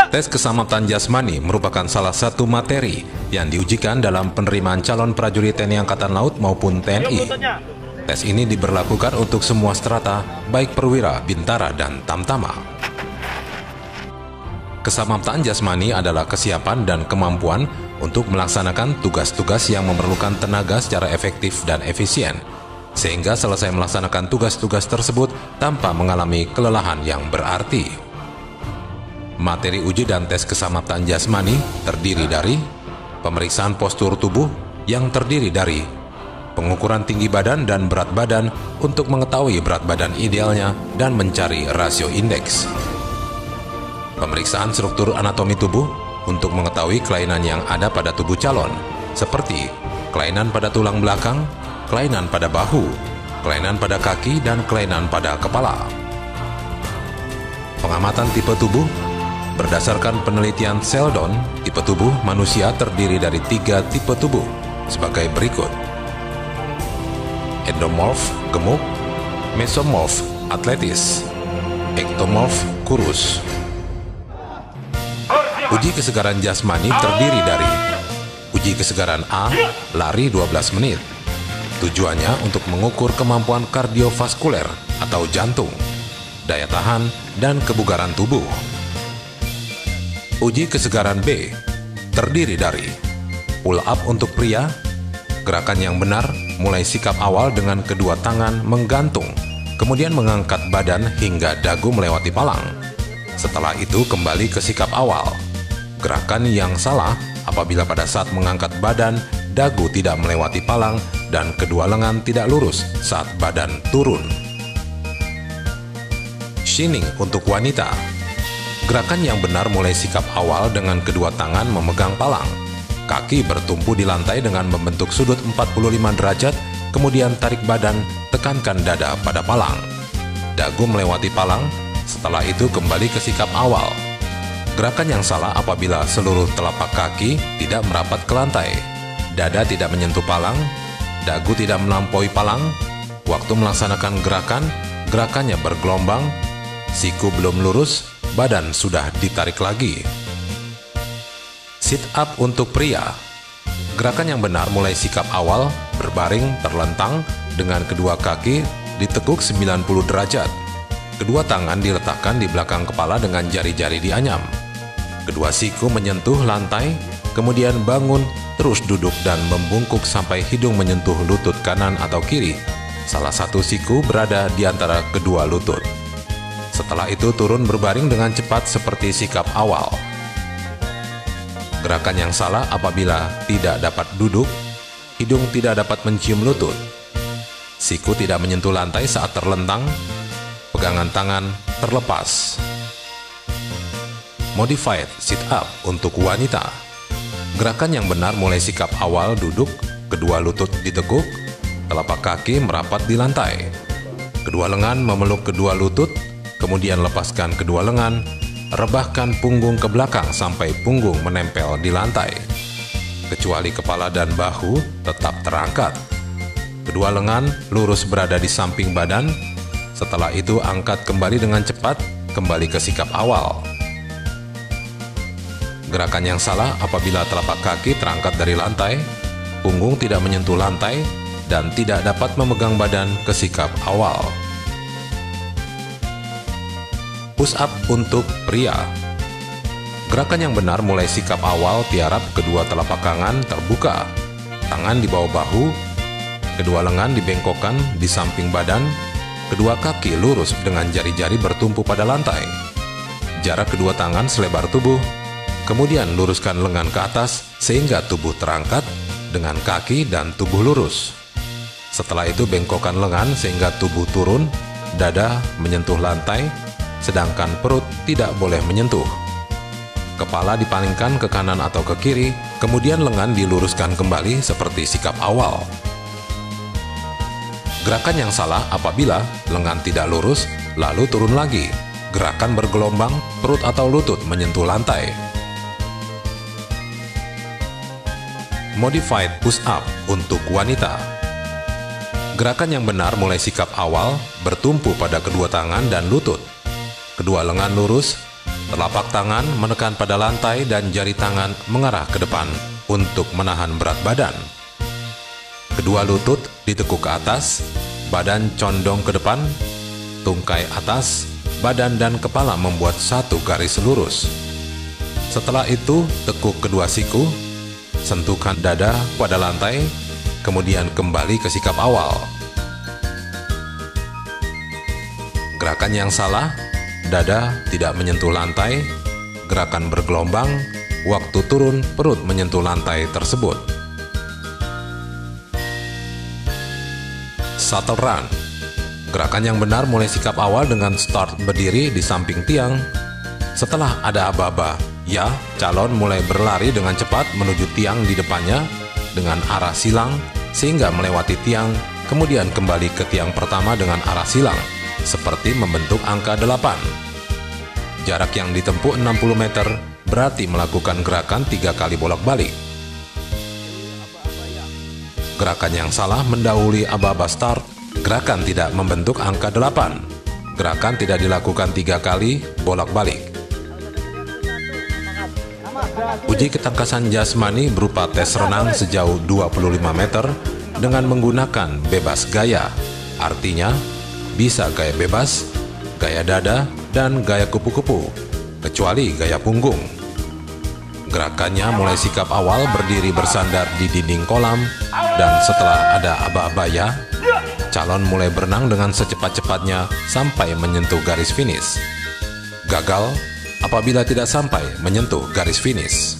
Tes keselamatan jasmani merupakan salah satu materi yang diujikan dalam penerimaan calon prajurit TNI Angkatan Laut maupun TNI. Tes ini diberlakukan untuk semua strata, baik perwira, bintara, dan tamtama. Keselamatan jasmani adalah kesiapan dan kemampuan untuk melaksanakan tugas-tugas yang memerlukan tenaga secara efektif dan efisien, sehingga selesai melaksanakan tugas-tugas tersebut tanpa mengalami kelelahan yang berarti. Materi uji dan tes keselamatan jasmani terdiri dari pemeriksaan postur tubuh yang terdiri dari pengukuran tinggi badan dan berat badan untuk mengetahui berat badan idealnya dan mencari rasio indeks. Pemeriksaan struktur anatomi tubuh untuk mengetahui kelainan yang ada pada tubuh calon, seperti kelainan pada tulang belakang, kelainan pada bahu, kelainan pada kaki, dan kelainan pada kepala. Pengamatan tipe tubuh berdasarkan penelitian Sheldon, tipe tubuh manusia terdiri dari 3 tipe tubuh sebagai berikut: endomorph, gemuk; mesomorph, atletis; ektomorph, kurus. Uji kesegaran jasmani terdiri dari uji kesegaran A, lari 12 menit. Tujuannya untuk mengukur kemampuan kardiovaskuler atau jantung, daya tahan, dan kebugaran tubuh. Uji kesegaran B terdiri dari pull up untuk pria, gerakan yang benar mulai sikap awal dengan kedua tangan menggantung, kemudian mengangkat badan hingga dagu melewati palang. Setelah itu kembali ke sikap awal. Gerakan yang salah apabila pada saat mengangkat badan, dagu tidak melewati palang dan kedua lengan tidak lurus saat badan turun. Shinning untuk wanita. Gerakan yang benar mulai sikap awal dengan kedua tangan memegang palang. Kaki bertumpu di lantai dengan membentuk sudut 45 derajat, kemudian tarik badan, tekankan dada pada palang. Dagu melewati palang, setelah itu kembali ke sikap awal. Gerakan yang salah apabila seluruh telapak kaki tidak merapat ke lantai. Dada tidak menyentuh palang, dagu tidak melampaui palang. Waktu melaksanakan gerakannya bergelombang, siku belum lurus, badan sudah ditarik lagi. Sit up untuk pria. Gerakan yang benar mulai sikap awal, berbaring, terlentang, dengan kedua kaki ditekuk 90 derajat. Kedua tangan diletakkan di belakang kepala dengan jari-jari dianyam. Kedua siku menyentuh lantai, kemudian bangun, terus duduk dan membungkuk sampai hidung menyentuh lutut kanan atau kiri. Salah satu siku berada di antara kedua lutut. Setelah itu turun berbaring dengan cepat seperti sikap awal. Gerakan yang salah apabila tidak dapat duduk, hidung tidak dapat mencium lutut, siku tidak menyentuh lantai saat terlentang, pegangan tangan terlepas. Modified sit up untuk wanita. Gerakan yang benar mulai sikap awal duduk, kedua lutut ditekuk, telapak kaki merapat di lantai. Kedua lengan memeluk kedua lutut, kemudian lepaskan kedua lengan, rebahkan punggung ke belakang sampai punggung menempel di lantai. Kecuali kepala dan bahu tetap terangkat. Kedua lengan lurus berada di samping badan. Setelah itu angkat kembali dengan cepat, kembali ke sikap awal. Gerakan yang salah apabila telapak kaki terangkat dari lantai, punggung tidak menyentuh lantai, dan tidak dapat memegang badan ke sikap awal. Push up untuk pria. Gerakan yang benar mulai sikap awal tiarap kedua telapak tangan terbuka, tangan di bawah bahu, kedua lengan dibengkokkan di samping badan, kedua kaki lurus dengan jari-jari bertumpu pada lantai. Jarak kedua tangan selebar tubuh, kemudian luruskan lengan ke atas sehingga tubuh terangkat dengan kaki dan tubuh lurus. Setelah itu bengkokkan lengan sehingga tubuh turun, dada menyentuh lantai, sedangkan perut tidak boleh menyentuh. Kepala dipalingkan ke kanan atau ke kiri, kemudian lengan diluruskan kembali seperti sikap awal. Gerakan yang salah apabila lengan tidak lurus, lalu turun lagi. Gerakan bergelombang, perut atau lutut menyentuh lantai. Modified push up untuk wanita. Gerakan yang benar mulai sikap awal, bertumpu pada kedua tangan dan lutut. kedua lengan lurus, telapak tangan menekan pada lantai dan jari tangan mengarah ke depan untuk menahan berat badan. Kedua lutut ditekuk ke atas, badan condong ke depan, tungkai atas, badan dan kepala membuat satu garis lurus. Setelah itu, tekuk kedua siku, sentuhkan dada pada lantai, kemudian kembali ke sikap awal. Gerakan yang salah, dada tidak menyentuh lantai, gerakan bergelombang, waktu turun perut menyentuh lantai tersebut. Shuttle run. Gerakan yang benar mulai sikap awal dengan start berdiri di samping tiang. Setelah ada aba-aba, ya, calon mulai berlari dengan cepat menuju tiang di depannya dengan arah silang sehingga melewati tiang, kemudian kembali ke tiang pertama dengan arah silang, seperti membentuk angka 8. Jarak yang ditempuh 60 meter berarti melakukan gerakan 3 kali bolak-balik. Gerakan yang salah mendahului aba-aba start, gerakan tidak membentuk angka 8. Gerakan tidak dilakukan 3 kali bolak-balik. Uji ketangkasan jasmani berupa tes renang sejauh 25 meter dengan menggunakan bebas gaya, artinya bisa gaya bebas, gaya dada, dan gaya kupu-kupu, kecuali gaya punggung. Gerakannya mulai sikap awal berdiri bersandar di dinding kolam, dan setelah ada aba-abaya, calon mulai berenang dengan secepat-cepatnya sampai menyentuh garis finish. Gagal apabila tidak sampai menyentuh garis finish.